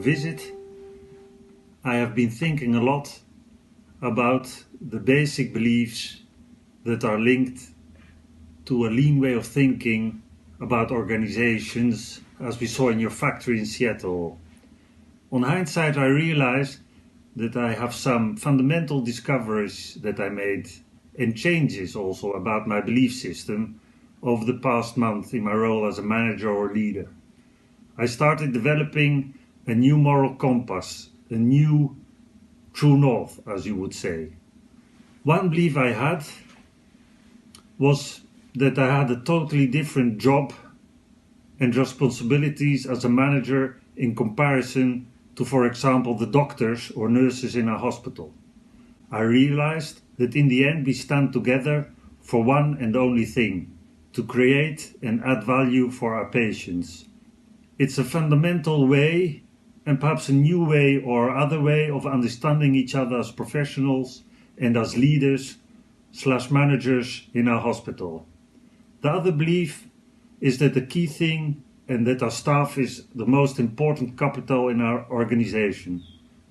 visit, I have been thinking a lot about the basic beliefs that are linked to a lean way of thinking about organizations, as we saw in your factory in Seattle. On hindsight, I realized that I have some fundamental discoveries that I made and changes also about my belief system over the past month in my role as a manager or leader. I started developing a new moral compass, a new true north, as you would say. One belief I had was that I had a totally different job and responsibilities as a manager in comparison to, for example, the doctors or nurses in a hospital. I realized that in the end we stand together for one and only thing: to create and add value for our patients. It's a fundamental way, and perhaps a new way or other way of understanding each other as professionals and as leaders / managers in our hospital. The other belief is that the key thing and that our staff is the most important capital in our organization.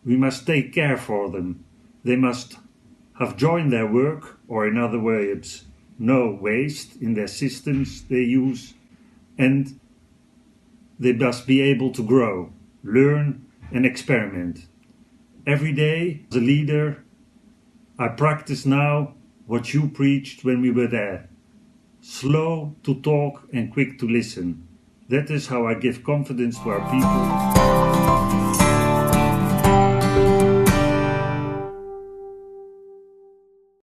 We must take care for them. They must have joy in their work, or in other words, no waste in their systems they use, and they must be able to grow, learn and experiment. Every day as a leader, I practice now what you preached when we were there. Slow to talk and quick to listen. That is how I give confidence to our people.